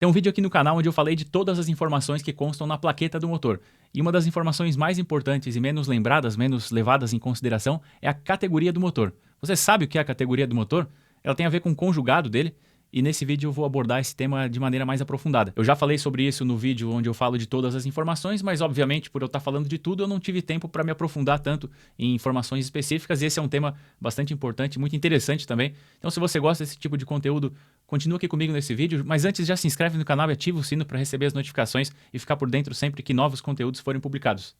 Tem um vídeo aqui no canal onde eu falei de todas as informações que constam na plaqueta do motor. E uma das informações mais importantes e menos lembradas, menos levadas em consideração, é a categoria do motor. Você sabe o que é a categoria do motor? Ela tem a ver com o conjugado dele, e nesse vídeo eu vou abordar esse tema de maneira mais aprofundada. Eu já falei sobre isso no vídeo onde eu falo de todas as informações, mas obviamente por eu estar falando de tudo eu não tive tempo para me aprofundar tanto em informações específicas, e esse é um tema bastante importante, muito interessante também. Então se você gosta desse tipo de conteúdo, continua aqui comigo nesse vídeo, mas antes já se inscreve no canal e ativa o sino para receber as notificações e ficar por dentro sempre que novos conteúdos forem publicados.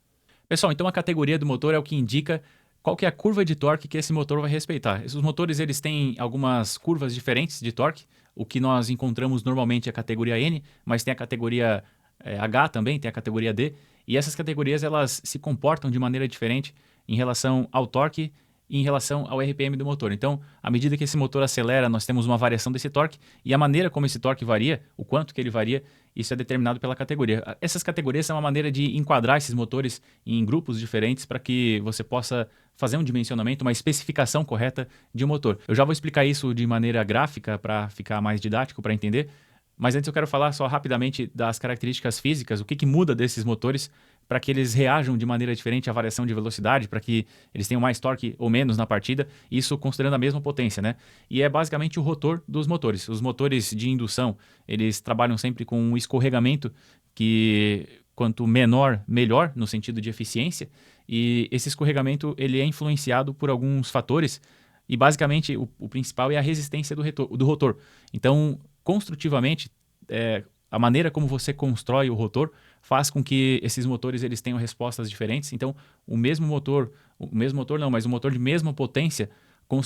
Pessoal, então a categoria do motor é o que indica qual que é a curva de torque que esse motor vai respeitar. Esses motores eles têm algumas curvas diferentes de torque. O que nós encontramos normalmente é a categoria N, mas tem a categoria H também, tem a categoria D. E essas categorias elas se comportam de maneira diferente em relação ao torque e em relação ao RPM do motor. Então, à medida que esse motor acelera, nós temos uma variação desse torque, e a maneira como esse torque varia, o quanto que ele varia, isso é determinado pela categoria. Essas categorias são uma maneira de enquadrar esses motores em grupos diferentes para que você possa fazer um dimensionamento, uma especificação correta de um motor. Eu já vou explicar isso de maneira gráfica para ficar mais didático, para entender, mas antes eu quero falar só rapidamente das características físicas, o que muda desses motores para que eles reajam de maneira diferente à variação de velocidade, para que eles tenham mais torque ou menos na partida, isso considerando a mesma potência, né? E é basicamente o rotor dos motores. Os motores de indução, eles trabalham sempre com um escorregamento que quanto menor, melhor, no sentido de eficiência, e esse escorregamento ele é influenciado por alguns fatores, e basicamente o principal é a resistência do rotor. Então, construtivamente, a maneira como você constrói o rotor faz com que esses motores eles tenham respostas diferentes. Então, o mesmo motor não, mas um motor de mesma potência com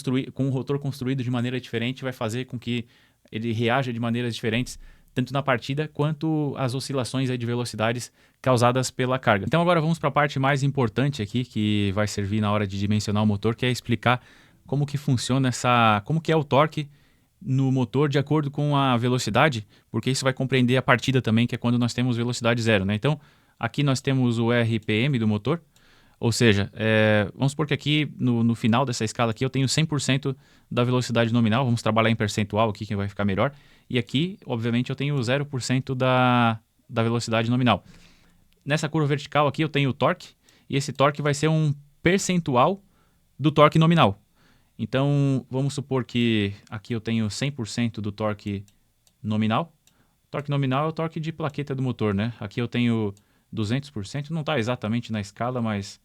um rotor construído de maneira diferente vai fazer com que ele reaja de maneiras diferentes, tanto na partida quanto as oscilações aí de velocidades causadas pela carga. Então agora vamos para a parte mais importante aqui, que vai servir na hora de dimensionar o motor, que é explicar como que funciona como que é o torque no motor de acordo com a velocidade, porque isso vai compreender a partida também, que é quando nós temos velocidade zero, né? Então, aqui nós temos o RPM do motor, ou seja, vamos supor que aqui no final dessa escala aqui eu tenho 100% da velocidade nominal, vamos trabalhar em percentual aqui que vai ficar melhor, e aqui, obviamente, eu tenho 0% da velocidade nominal. Nessa curva vertical aqui eu tenho o torque, e esse torque vai ser um percentual do torque nominal. Então, vamos supor que aqui eu tenho 100% do torque nominal. O torque nominal é o torque de plaqueta do motor, né? Aqui eu tenho 200%, não está exatamente na escala, mas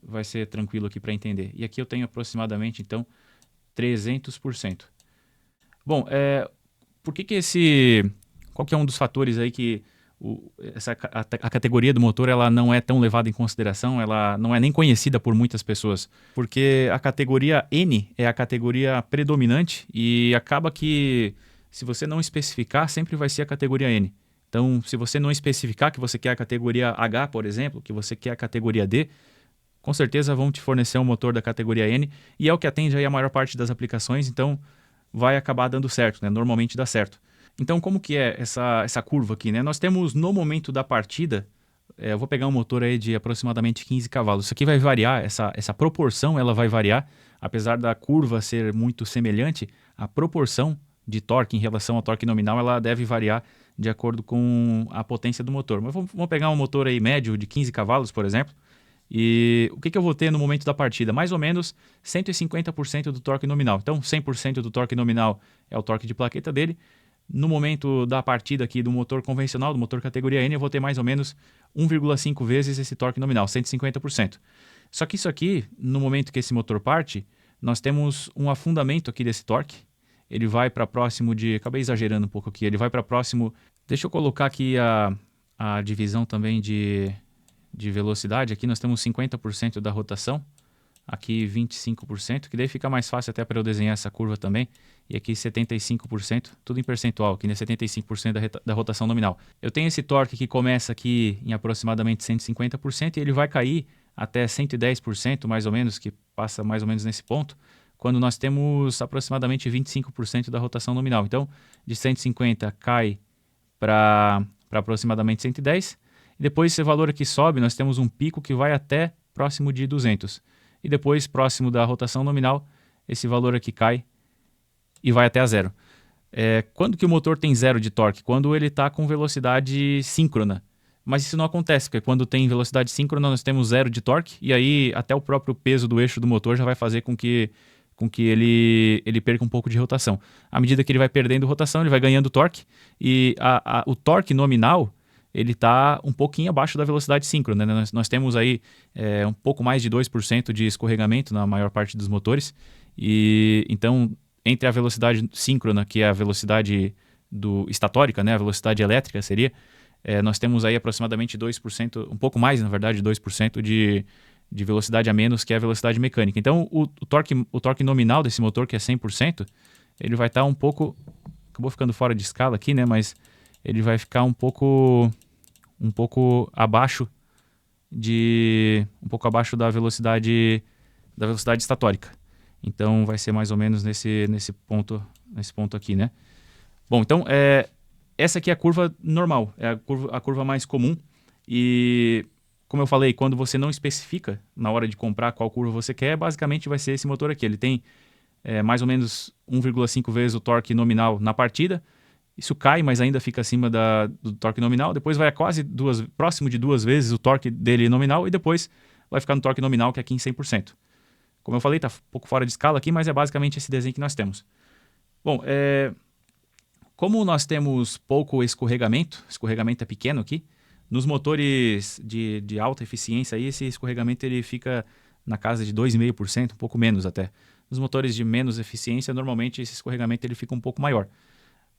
vai ser tranquilo aqui para entender. E aqui eu tenho aproximadamente, então, 300%. Bom, por que qual que é um dos fatores aí que a categoria do motor ela não é tão levada em consideração, ela não é nem conhecida por muitas pessoas, porque a categoria N é a categoria predominante e acaba que se você não especificar, sempre vai ser a categoria N. Então, se você não especificar que você quer a categoria H, por exemplo, que você quer a categoria D, com certeza vão te fornecer um motor da categoria N e é o que atende aí a maior parte das aplicações, então vai acabar dando certo, né? Normalmente dá certo. Então, como que é essa curva aqui, né? Nós temos no momento da partida, eu vou pegar um motor aí de aproximadamente 15 cavalos. Isso aqui vai variar, essa proporção ela vai variar, apesar da curva ser muito semelhante, a proporção de torque em relação ao torque nominal ela deve variar de acordo com a potência do motor. Mas vamos pegar um motor aí médio de 15 cavalos, por exemplo, e o que eu vou ter no momento da partida? Mais ou menos 150% do torque nominal. Então, 100% do torque nominal é o torque de plaqueta dele. No momento da partida aqui do motor convencional, do motor categoria N, eu vou ter mais ou menos 1,5 vezes esse torque nominal, 150%. Só que isso aqui, no momento que esse motor parte, nós temos um afundamento aqui desse torque. Ele vai para próximo de... Acabei exagerando um pouco aqui. Ele vai para próximo... Deixa eu colocar aqui a divisão também de velocidade. Aqui nós temos 50% da rotação. Aqui 25%, que daí fica mais fácil até para eu desenhar essa curva também. E aqui 75%, tudo em percentual, aqui né, 75% da rotação nominal. Eu tenho esse torque que começa aqui em aproximadamente 150% e ele vai cair até 110%, mais ou menos, que passa mais ou menos nesse ponto, quando nós temos aproximadamente 25% da rotação nominal. Então, de 150 cai para aproximadamente 110, e depois esse valor aqui sobe, nós temos um pico que vai até próximo de 200. E depois, próximo da rotação nominal, esse valor aqui cai e vai até a zero. Quando que o motor tem zero de torque? Quando ele está com velocidade síncrona. Mas isso não acontece, porque quando tem velocidade síncrona nós temos zero de torque, e aí até o próprio peso do eixo do motor já vai fazer com que ele perca um pouco de rotação. À medida que ele vai perdendo rotação, ele vai ganhando torque, e o torque nominal ele está um pouquinho abaixo da velocidade síncrona, né? Nós temos aí um pouco mais de 2% de escorregamento na maior parte dos motores, e então entre a velocidade síncrona, que é a velocidade estatórica, né? A velocidade elétrica seria, nós temos aí aproximadamente 2%, um pouco mais, na verdade, 2% de velocidade a menos que a velocidade mecânica. Então, o torque nominal desse motor, que é 100%, ele vai estar um pouco... Acabou ficando fora de escala aqui, né? Mas ele vai ficar um pouco abaixo da velocidade estatórica. Então, vai ser mais ou menos nesse ponto aqui, né? Bom, então, essa aqui é a curva normal, é a curva mais comum. E, como eu falei, quando você não especifica na hora de comprar qual curva você quer, basicamente vai ser esse motor aqui. Ele tem mais ou menos 1,5 vezes o torque nominal na partida. Isso cai, mas ainda fica acima do torque nominal. Depois vai a próximo de 2 vezes o torque dele nominal, e depois vai ficar no torque nominal, que é aqui em 100%. Como eu falei, está um pouco fora de escala aqui, mas é basicamente esse desenho que nós temos. Bom, como nós temos pouco escorregamento é pequeno aqui, nos motores de alta eficiência, aí, esse escorregamento ele fica na casa de 2,5%, um pouco menos até. Nos motores de menos eficiência, normalmente esse escorregamento ele fica um pouco maior.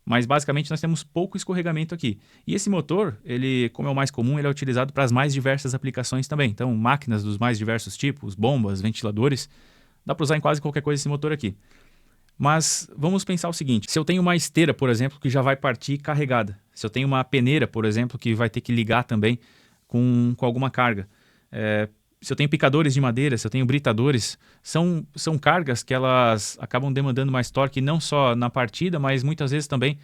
Mas basicamente nós temos pouco escorregamento aqui. E esse motor, ele, como é o mais comum, ele é utilizado para as mais diversas aplicações também. Então, máquinas dos mais diversos tipos, bombas, ventiladores, dá para usar em quase qualquer coisa esse motor aqui. Mas vamos pensar o seguinte: se eu tenho uma esteira, por exemplo, que já vai partir carregada, se eu tenho uma peneira, por exemplo, que vai ter que ligar também com alguma carga, se eu tenho picadores de madeira, se eu tenho britadores, são cargas que elas acabam demandando mais torque, não só na partida, mas muitas vezes também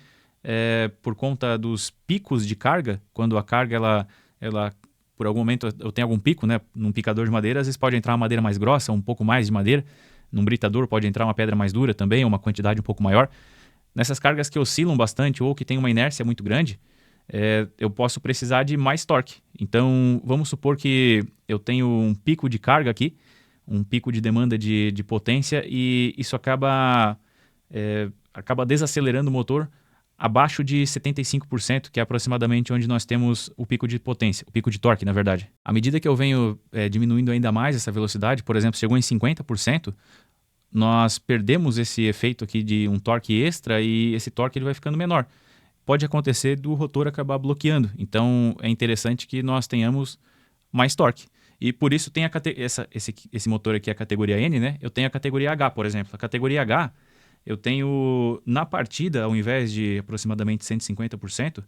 por conta dos picos de carga. Quando a carga, ela por algum momento eu tenho algum pico, né? Num picador de madeira, às vezes pode entrar uma madeira mais grossa, um pouco mais de madeira. Num britador pode entrar uma pedra mais dura também, uma quantidade um pouco maior. Nessas cargas que oscilam bastante ou que tem uma inércia muito grande, eu posso precisar de mais torque. Então, vamos supor que eu tenho um pico de carga aqui, um pico de demanda de potência, e isso acaba desacelerando o motor abaixo de 75%, que é aproximadamente onde nós temos o pico de potência, o pico de torque, na verdade. À medida que eu venho diminuindo ainda mais essa velocidade, por exemplo, chegou em 50%, nós perdemos esse efeito aqui de um torque extra, e esse torque ele vai ficando menor. Pode acontecer do rotor acabar bloqueando. Então, é interessante que nós tenhamos mais torque. E por isso tem esse motor aqui, a categoria N, né? Eu tenho a categoria H, por exemplo. A categoria H, eu tenho na partida, ao invés de aproximadamente 150%,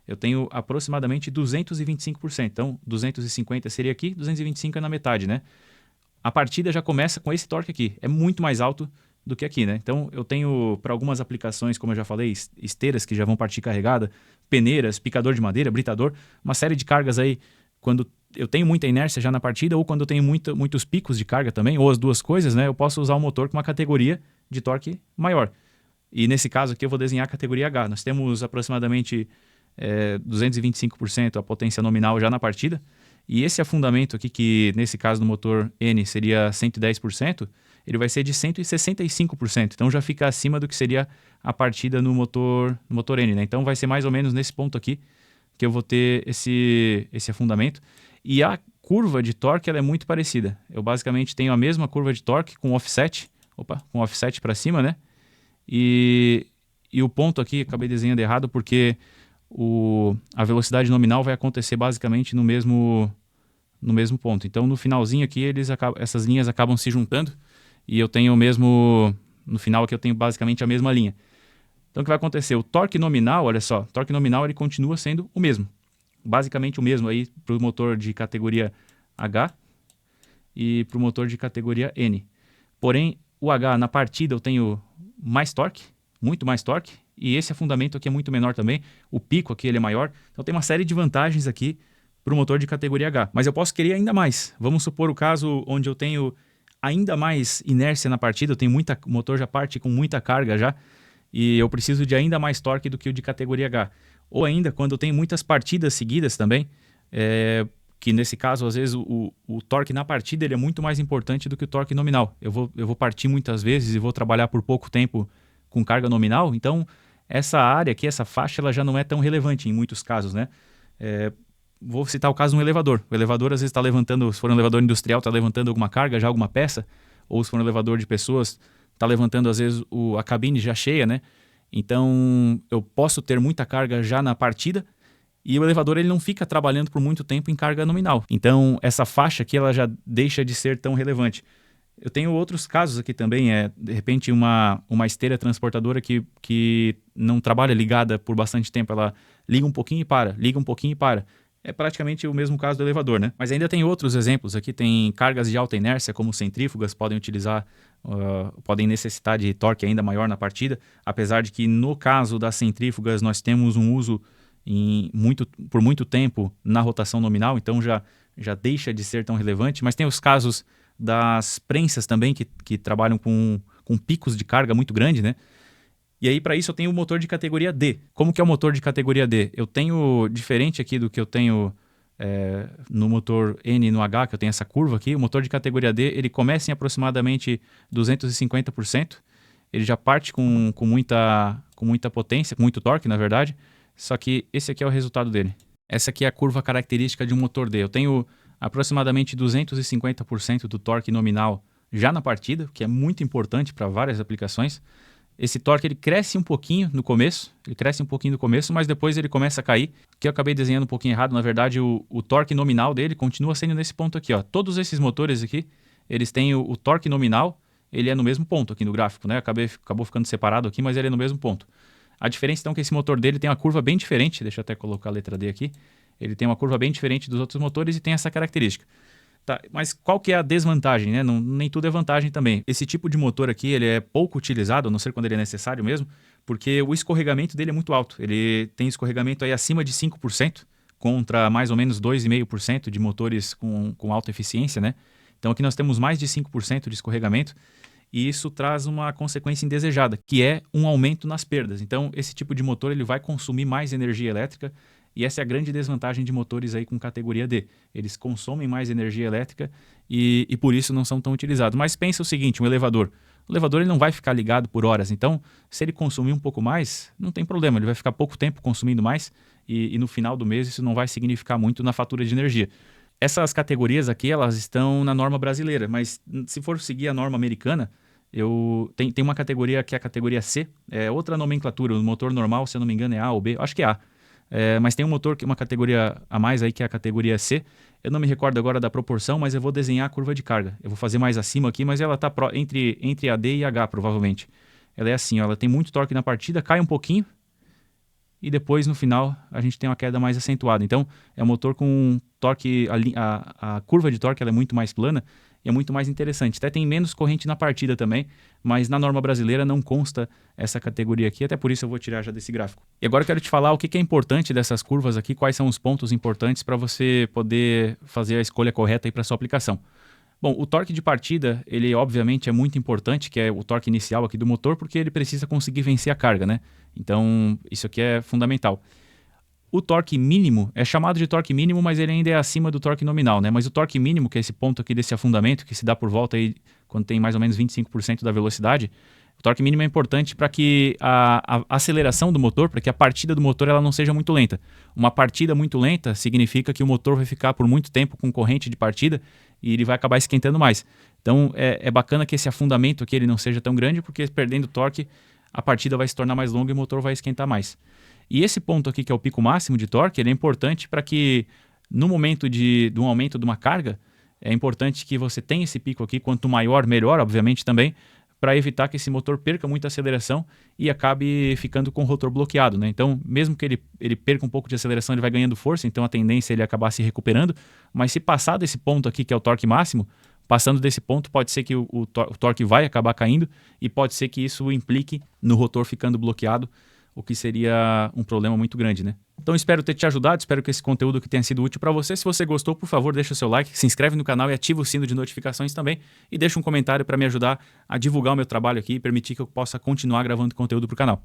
eu tenho aproximadamente 225%. Então, 250 seria aqui, 225 é na metade, né? A partida já começa com esse torque aqui. É muito mais alto do que aqui, né? Então, eu tenho, para algumas aplicações, como eu já falei, esteiras que já vão partir carregada, peneiras, picador de madeira, britador, uma série de cargas aí, quando eu tenho muita inércia já na partida, ou quando eu tenho muitos picos de carga também, ou as duas coisas, né? Eu posso usar o motor com uma categoria de torque maior. E nesse caso aqui eu vou desenhar a categoria H. Nós temos aproximadamente 225% a potência nominal já na partida, e esse afundamento aqui, que nesse caso no motor N seria 110%, ele vai ser de 165%. Então já fica acima do que seria a partida no motor N, né? Então vai ser mais ou menos nesse ponto aqui que eu vou ter esse afundamento. E a curva de torque ela é muito parecida. Eu basicamente tenho a mesma curva de torque com offset, para cima, né? E o ponto aqui, acabei desenhando errado porque a velocidade nominal vai acontecer basicamente no mesmo ponto. Então no finalzinho aqui essas linhas acabam se juntando, e eu tenho no final aqui eu tenho basicamente a mesma linha. Então o que vai acontecer? O torque nominal, olha só, o torque nominal ele continua sendo o mesmo. Basicamente o mesmo aí para o motor de categoria H e para o motor de categoria N. Porém, o H na partida eu tenho mais torque, muito mais torque, e esse afundamento aqui é muito menor também. O pico aqui ele é maior. Então tem uma série de vantagens aqui para o motor de categoria H. Mas eu posso querer ainda mais. Vamos supor o caso onde eu tenho ainda mais inércia na partida, o motor já parte com muita carga já, e eu preciso de ainda mais torque do que o de categoria H. Ou ainda, quando eu tenho muitas partidas seguidas também, que nesse caso, às vezes, o torque na partida ele é muito mais importante do que o torque nominal. Eu vou partir muitas vezes e vou trabalhar por pouco tempo com carga nominal, então essa área aqui, essa faixa, ela já não é tão relevante em muitos casos, né? Vou citar o caso de um elevador. O elevador às vezes está levantando, se for um elevador industrial, está levantando alguma carga, já alguma peça, ou se for um elevador de pessoas, está levantando às vezes a cabine já cheia, né? Então eu posso ter muita carga já na partida, e o elevador ele não fica trabalhando por muito tempo em carga nominal. Então, essa faixa aqui ela já deixa de ser tão relevante. Eu tenho outros casos aqui também, de repente uma esteira transportadora que não trabalha ligada por bastante tempo, ela liga um pouquinho e para, liga um pouquinho e para. É praticamente o mesmo caso do elevador, né? Mas ainda tem outros exemplos aqui, tem cargas de alta inércia, como centrífugas, podem necessitar de torque ainda maior na partida, apesar de que no caso das centrífugas nós temos um uso por muito tempo na rotação nominal, então já deixa de ser tão relevante. Mas tem os casos das prensas também, que trabalham com picos de carga muito grande, né? E aí, para isso, eu tenho o motor de categoria D. Como que é o motor de categoria D? Eu tenho, diferente aqui do que eu tenho no motor N e no H, que eu tenho essa curva aqui, o motor de categoria D, ele começa em aproximadamente 250%. Ele já parte com muita potência, com muito torque, na verdade. Só que esse aqui é o resultado dele. Essa aqui é a curva característica de um motor D. Eu tenho aproximadamente 250% do torque nominal já na partida, que é muito importante para várias aplicações. Esse torque ele cresce um pouquinho no começo, mas depois ele começa a cair. Aqui eu acabei desenhando um pouquinho errado, na verdade o torque nominal dele continua sendo nesse ponto aqui, ó. Todos esses motores aqui, eles têm o torque nominal, ele é no mesmo ponto aqui no gráfico, né? Acabou ficando separado aqui, mas ele é no mesmo ponto. A diferença então é que esse motor dele tem uma curva bem diferente, deixa eu até colocar a letra D aqui, ele tem uma curva bem diferente dos outros motores e tem essa característica. Tá, mas qual que é a desvantagem, né? Nem tudo é vantagem também. Esse tipo de motor aqui, ele é pouco utilizado, a não ser quando ele é necessário mesmo, porque o escorregamento dele é muito alto. Ele tem escorregamento aí acima de 5%, contra mais ou menos 2,5% de motores com alta eficiência, né? Então aqui nós temos mais de 5% de escorregamento, e isso traz uma consequência indesejada, que é um aumento nas perdas. Então, esse tipo de motor ele vai consumir mais energia elétrica, e essa é a grande desvantagem de motores aí com categoria D. Eles consomem mais energia elétrica e por isso não são tão utilizados. Mas pensa o seguinte, um elevador. O elevador ele não vai ficar ligado por horas, então se ele consumir um pouco mais, não tem problema, ele vai ficar pouco tempo consumindo mais e no final do mês isso não vai significar muito na fatura de energia. Essas categorias aqui, elas estão na norma brasileira, mas se for seguir a norma americana, tem uma categoria que é a categoria C, é outra nomenclatura, o motor normal, se eu não me engano, é A ou B, acho que é A. Mas tem um motor que é uma categoria a mais aí, que é a categoria C. Eu não me recordo agora da proporção, mas eu vou desenhar a curva de carga. Eu vou fazer mais acima aqui, mas ela está entre a D e a H, provavelmente. Ela é assim, ó, ela tem muito torque na partida, cai um pouquinho, e depois no final a gente tem uma queda mais acentuada. Então é um motor com torque, a curva de torque ela é muito mais plana e é muito mais interessante. Até tem menos corrente na partida também, mas na norma brasileira não consta essa categoria aqui, até por isso eu vou tirar já desse gráfico. E agora eu quero te falar o que é importante dessas curvas aqui, quais são os pontos importantes para você poder fazer a escolha correta para sua aplicação. Bom, o torque de partida, ele obviamente é muito importante, que é o torque inicial aqui do motor, porque ele precisa conseguir vencer a carga, né? Então, isso aqui é fundamental. O torque mínimo é chamado de torque mínimo, mas ele ainda é acima do torque nominal, né? Mas o torque mínimo, que é esse ponto aqui desse afundamento, que se dá por volta aí quando tem mais ou menos 25% da velocidade, o torque mínimo é importante para que a aceleração do motor, para que a partida do motor ela não seja muito lenta. Uma partida muito lenta significa que o motor vai ficar por muito tempo com corrente de partida e ele vai acabar esquentando mais. Então é bacana que esse afundamento aqui ele não seja tão grande, porque perdendo torque a partida vai se tornar mais longa e o motor vai esquentar mais. E esse ponto aqui, que é o pico máximo de torque, ele é importante para que no momento de um aumento de uma carga, é importante que você tenha esse pico aqui, quanto maior, melhor, obviamente também, para evitar que esse motor perca muita aceleração e acabe ficando com o rotor bloqueado, né? Então, mesmo que ele perca um pouco de aceleração, ele vai ganhando força, então a tendência é ele acabar se recuperando, mas se passar desse ponto aqui, que é o torque máximo, passando desse ponto, pode ser que o torque vai acabar caindo e pode ser que isso implique no rotor ficando bloqueado, o que seria um problema muito grande, né? Então espero ter te ajudado, espero que esse conteúdo que tenha sido útil para você. Se você gostou, por favor, deixa o seu like, se inscreve no canal e ativa o sino de notificações também. E deixa um comentário para me ajudar a divulgar o meu trabalho aqui e permitir que eu possa continuar gravando conteúdo para o canal.